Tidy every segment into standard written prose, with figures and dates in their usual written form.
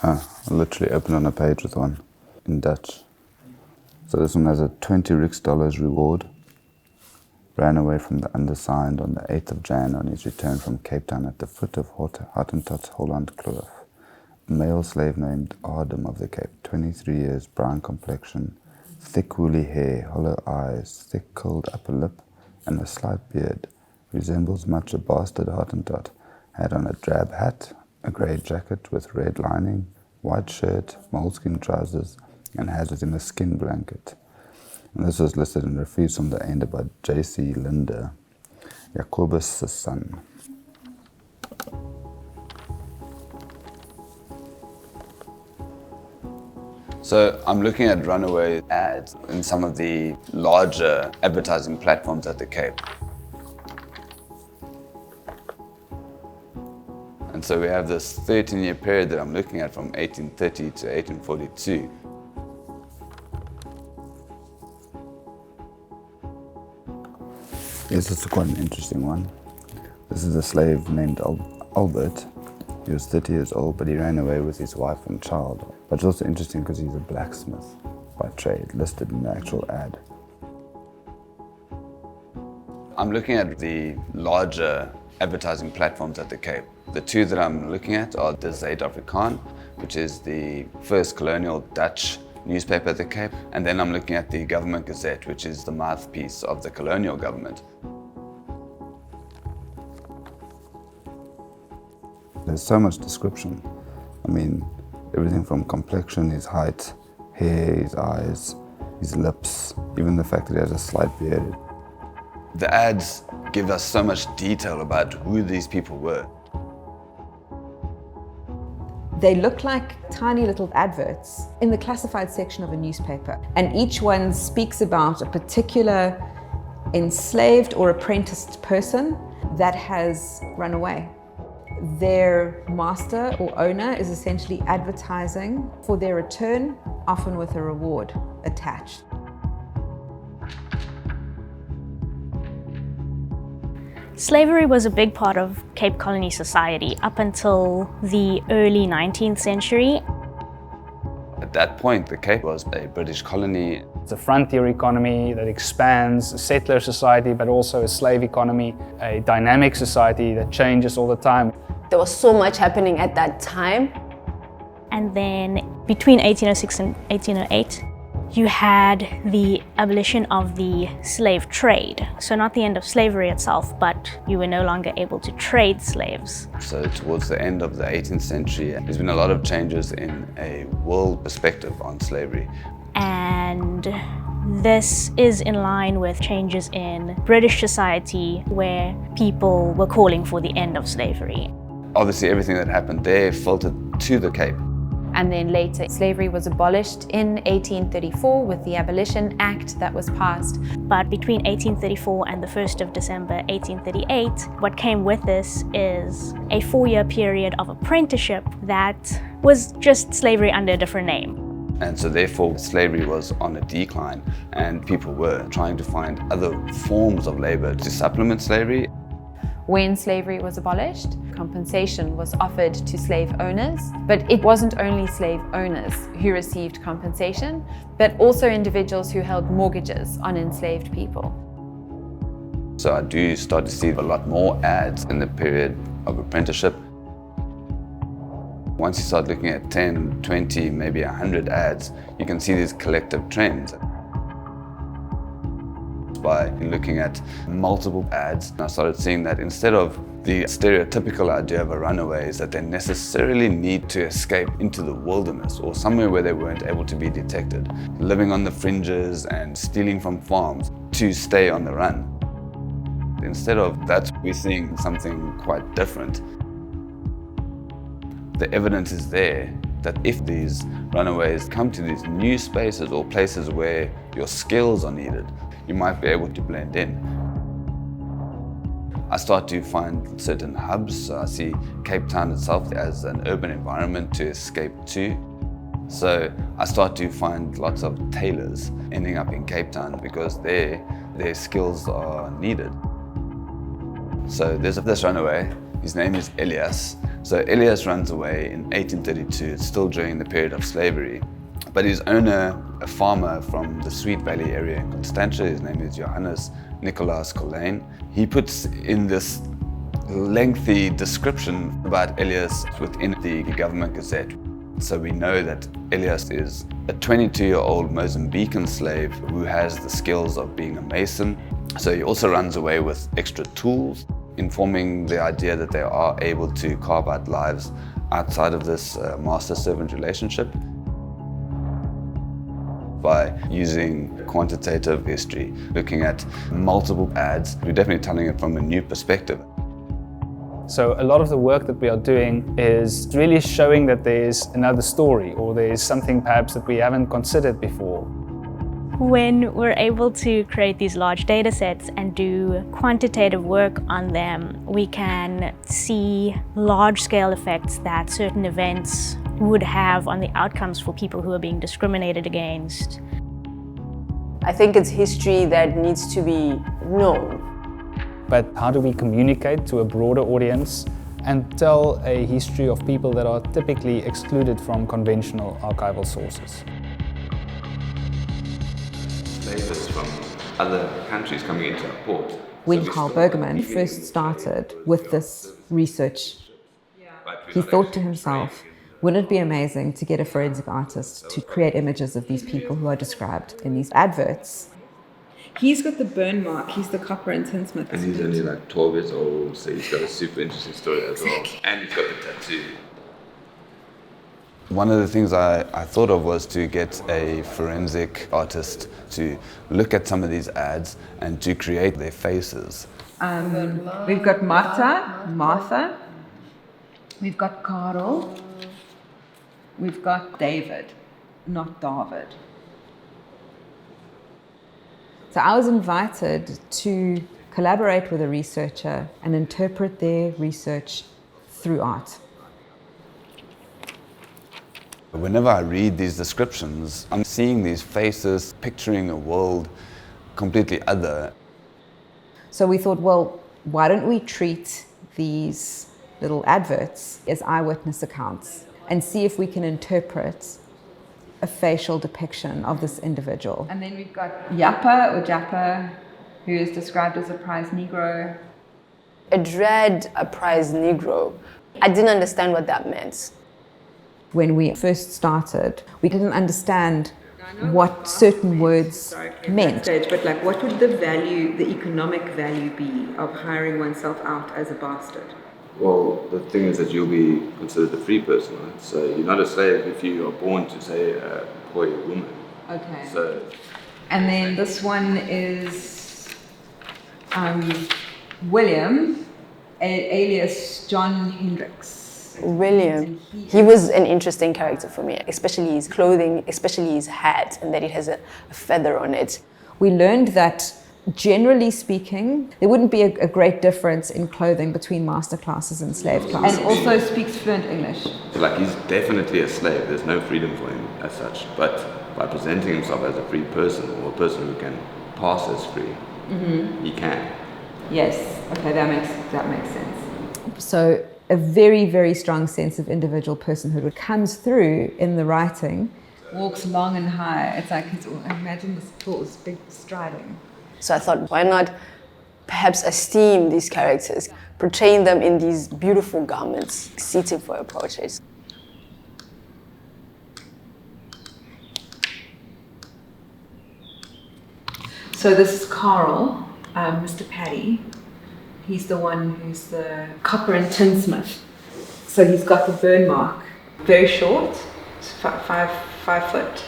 I literally opened on a page with one in Dutch. So this one has a 20 Rix dollars reward. Ran away from the undersigned on the 8th of Jan on his return from Cape Town at the foot of Hottentot's Holland Kloof. A male slave named Artem of the Cape, 23 years, brown complexion, thick woolly hair, hollow eyes, thick curled upper lip, and a slight beard. Resembles much a bastard Hottentot. Had on a drab hat, a grey jacket with red lining, white shirt, moleskin trousers, and has with him a skin blanket. And this was listed in reviews from the einde by J.C. Linde, Jacobus' son. So I'm looking at runaway ads in some of the larger advertising platforms at the Cape. And so we have this 13-year period that I'm looking at from 1830 to 1842. Yes, it's quite an interesting one. This is a slave named Albert. He was 30 years old, but he ran away with his wife and child. But it's also interesting because he's a blacksmith by trade, listed in the actual ad. I'm looking at the larger advertising platforms at the Cape. The two that I'm looking at are the Zuid-Afrikaan, which is the first colonial Dutch newspaper at the Cape, and then I'm looking at the Government Gazette, which is the mouthpiece of the colonial government. There's so much description. I mean, everything from complexion, his height, hair, his eyes, his lips, even the fact that he has a slight beard. The ads give us so much detail about who these people were. They look like tiny little adverts in the classified section of a newspaper, and each one speaks about a particular enslaved or apprenticed person that has run away. Their master or owner is essentially advertising for their return, often with a reward attached. Slavery was a big part of Cape Colony society up until the early 19th century. At that point, the Cape was a British colony. It's a frontier economy that expands, a settler society, but also a slave economy, a dynamic society that changes all the time. There was so much happening at that time. And then between 1806 and 1808, you had the abolition of the slave trade. So not the end of slavery itself, but you were no longer able to trade slaves. So towards the end of the 18th century, there's been a lot of changes in a world perspective on slavery. And this is in line with changes in British society where people were calling for the end of slavery. Obviously, everything that happened there filtered to the Cape. And then later, slavery was abolished in 1834 with the Abolition Act that was passed. But between 1834 and the 1st of December 1838, what came with this is a 4-year period of apprenticeship that was just slavery under a different name. And so therefore, slavery was on a decline, and people were trying to find other forms of labor to supplement slavery. When slavery was abolished, compensation was offered to slave owners, but it wasn't only slave owners who received compensation, but also individuals who held mortgages on enslaved people. So I do start to see a lot more ads in the period of apprenticeship. Once you start looking at 10, 20, maybe 100 ads, you can see these collective trends. By looking at multiple ads, I started seeing that instead of the stereotypical idea of a runaway is that they necessarily need to escape into the wilderness or somewhere where they weren't able to be detected, living on the fringes and stealing from farms to stay on the run. Instead of that, we're seeing something quite different. The evidence is there that if these runaways come to these new spaces or places where your skills are needed, you might be able to blend in. I start to find certain hubs. So I see Cape Town itself as an urban environment to escape to. So I start to find lots of tailors ending up in Cape Town because their skills are needed. So there's this runaway, his name is Elias, So Elias runs away in 1832, it's still during the period of slavery. But his owner, a farmer from the Sweet Valley area in Constantia, his name is Johannes Nicolaas Collijn, he puts in this lengthy description about Elias within the Government Gazette. So we know that Elias is a 22-year-old Mozambican slave who has the skills of being a mason. So he also runs away with extra tools, informing the idea that they are able to carve out lives outside of this master-servant relationship by using quantitative history, looking at multiple ads. We're definitely telling it from a new perspective. So a lot of the work that we are doing is really showing that there's another story, or there's something perhaps that we haven't considered before. When we're able to create these large data sets and do quantitative work on them, we can see large-scale effects that certain events would have on the outcomes for people who are being discriminated against. I think it's history that needs to be known. But how do we communicate to a broader audience and tell a history of people that are typically excluded from conventional archival sources? Slavers from other countries coming into our port. When Carl Bergman first started with this research, he thought to himself, wouldn't it be amazing to get a forensic artist to create images of these people who are described in these adverts? He's got the burn mark, he's the copper and tinsmith. And he's only like 12 years old, so he's got a super interesting story as well. And he's got the tattoo. One of the things I thought of was to get a forensic artist to look at some of these ads and to create their faces. We've got Martha, we've got Karel, we've got David, not David. So I was invited to collaborate with a researcher and interpret their research through art. Whenever I read these descriptions, I'm seeing these faces, picturing a world completely other. So we thought, well, why don't we treat these little adverts as eyewitness accounts and see if we can interpret a facial depiction of this individual. And then we've got Japa, who is described as a prize Negro. I dread a prize Negro. I didn't understand what that meant. When we first started, we didn't understand what certain words meant. But like, what would the value, the economic value be of hiring oneself out as a bastard? Well, the thing is that you'll be considered a free person, right? So you're not a slave if you are born to, say, employ a woman. Okay. So, and then this one is William, alias John Hendricks. William, he was an interesting character for me, especially his clothing, especially his hat, and that it has a feather on it. We learned that, generally speaking, there wouldn't be a great difference in clothing between master classes and slave classes. And also speaks fluent English. So like, he's definitely a slave. There's no freedom for him as such. But by presenting himself as a free person, or a person who can pass as free, he can. Yes. Okay, that makes sense. So a very, very strong sense of individual personhood comes through in the writing. Walks long and high. It's like, imagine this horse, big striding. So I thought, why not perhaps esteem these characters, portraying them in these beautiful garments, seated for a portrait. So this is Karel, Mr. Paddy. He's the one who's the copper and tinsmith. So he's got the burn mark. Very short, five foot,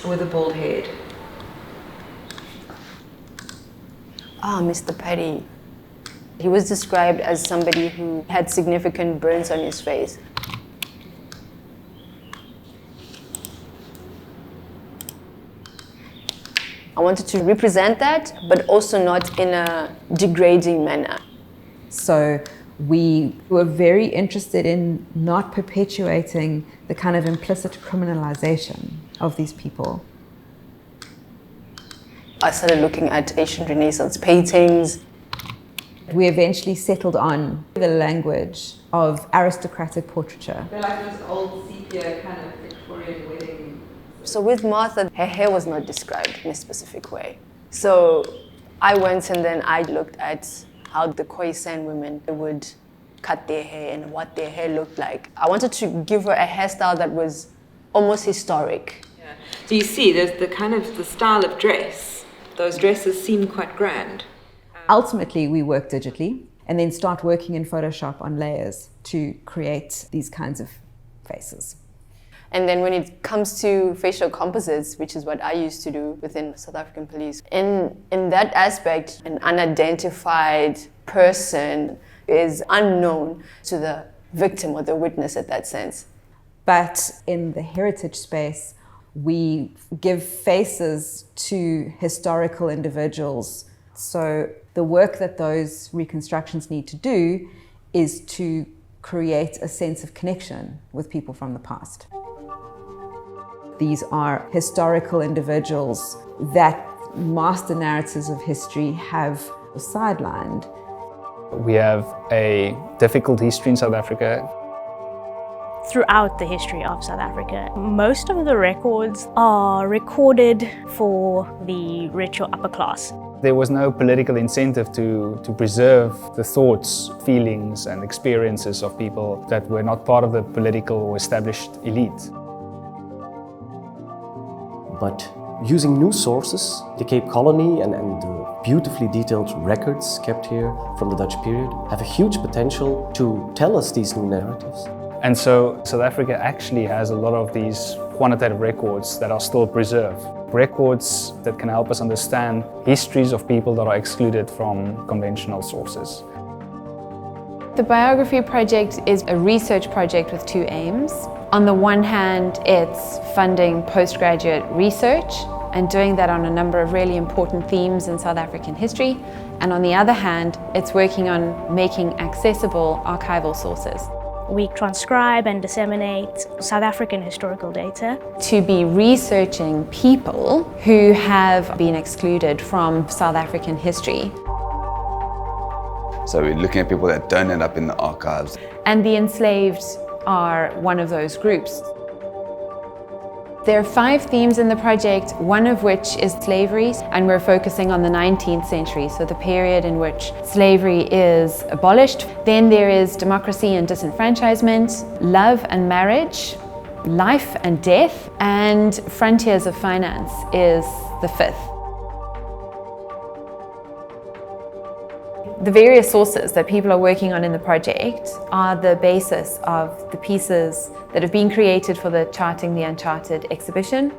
with a bald head. Ah, Mr. Paddy. He was described as somebody who had significant burns on his face. I wanted to represent that, but also not in a degrading manner. So we were very interested in not perpetuating the kind of implicit criminalization of these people. I started looking at ancient Renaissance paintings. We eventually settled on the language of aristocratic portraiture. They're like those old sepia kind of Victorian wedding. So with Martha, her hair was not described in a specific way. So I went and then I looked at how the Khoisan women would cut their hair and what their hair looked like. I wanted to give her a hairstyle that was almost historic. Yeah. So you see, there's the kind of the style of dress. Those dresses seem quite grand. Ultimately, we work digitally and then start working in Photoshop on layers to create these kinds of faces. And then when it comes to facial composites, which is what I used to do within South African police, in that aspect, an unidentified person is unknown to the victim or the witness at that sense. But in the heritage space, we give faces to historical individuals. So the work that those reconstructions need to do is to create a sense of connection with people from the past. These are historical individuals that master narratives of history have sidelined. We have a difficult history in South Africa. Throughout the history of South Africa, most of the records are recorded for the rich or upper class. There was no political incentive to preserve the thoughts, feelings and experiences of people that were not part of the political or established elite. But using new sources, the Cape Colony and the beautifully detailed records kept here from the Dutch period have a huge potential to tell us these new narratives. And so South Africa actually has a lot of these quantitative records that are still preserved. Records that can help us understand histories of people that are excluded from conventional sources. The biography project is a research project with two aims. On the one hand, it's funding postgraduate research and doing that on a number of really important themes in South African history. And on the other hand, it's working on making accessible archival sources. We transcribe and disseminate South African historical data. To be researching people who have been excluded from South African history. So we're looking at people that don't end up in the archives. And the enslaved are one of those groups. There are 5 themes in the project, one of which is slavery, and we're focusing on the 19th century, so the period in which slavery is abolished. Then there is democracy and disenfranchisement, love and marriage, life and death, and frontiers of finance is the 5th. The various sources that people are working on in the project are the basis of the pieces that have been created for the Charting the Uncharted exhibition.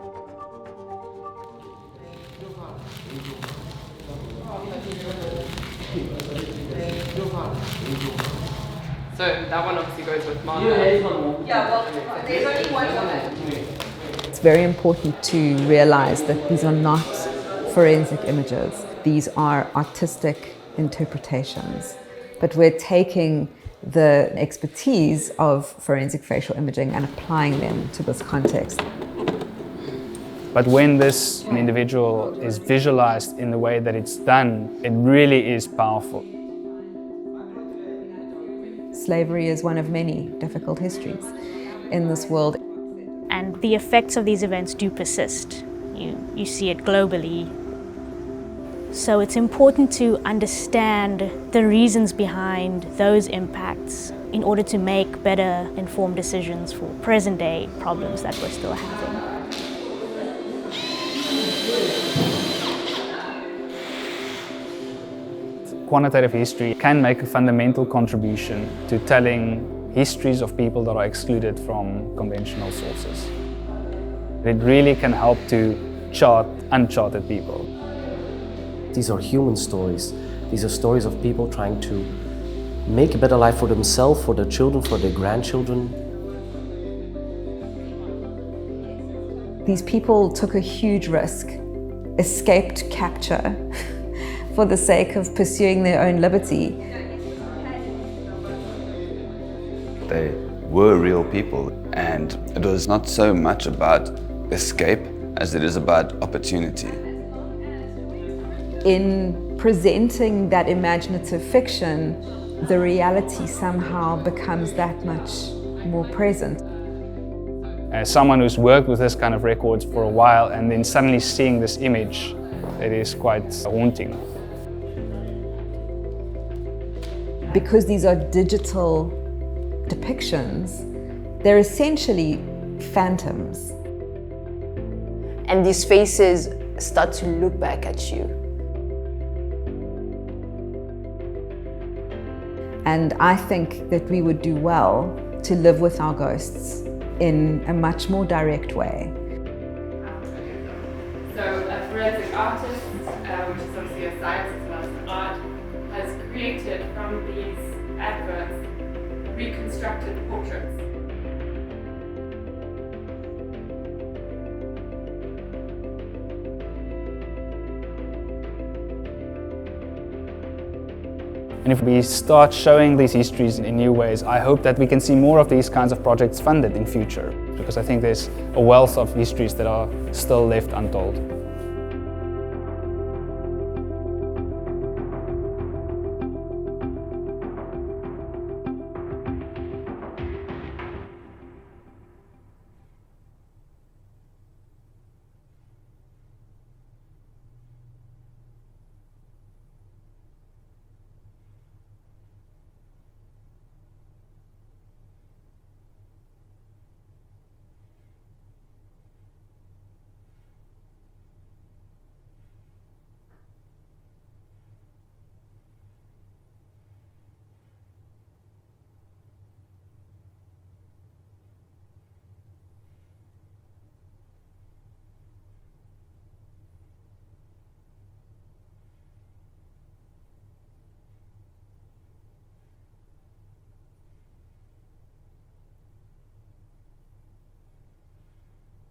So that one obviously goes with Martha. Yeah, well, there's only one woman. It's very important to realize that these are not forensic images. These are artistic interpretations, but we're taking the expertise of forensic facial imaging and applying them to this context. But when this individual is visualized in the way that it's done, it really is powerful. Slavery is one of many difficult histories in this world. And the effects of these events do persist. You see it globally. So it's important to understand the reasons behind those impacts in order to make better informed decisions for present day problems that we're still having. Quantitative history can make a fundamental contribution to telling histories of people that are excluded from conventional sources. It really can help to chart uncharted people. These are human stories. These are stories of people trying to make a better life for themselves, for their children, for their grandchildren. These people took a huge risk, escaped capture for the sake of pursuing their own liberty. They were real people, and it was not so much about escape as it is about opportunity. In presenting that imaginative fiction, the reality somehow becomes that much more present. As someone who's worked with this kind of records for a while and then suddenly seeing this image, it is quite haunting. Because these are digital depictions, they're essentially phantoms. And these faces start to look back at you. And I think that we would do well to live with our ghosts in a much more direct way. So a forensic artist, which is obviously a science as well as an art, has created from these adverts reconstructed portraits. And if we start showing these histories in new ways, I hope that we can see more of these kinds of projects funded in future, because I think there's a wealth of histories that are still left untold.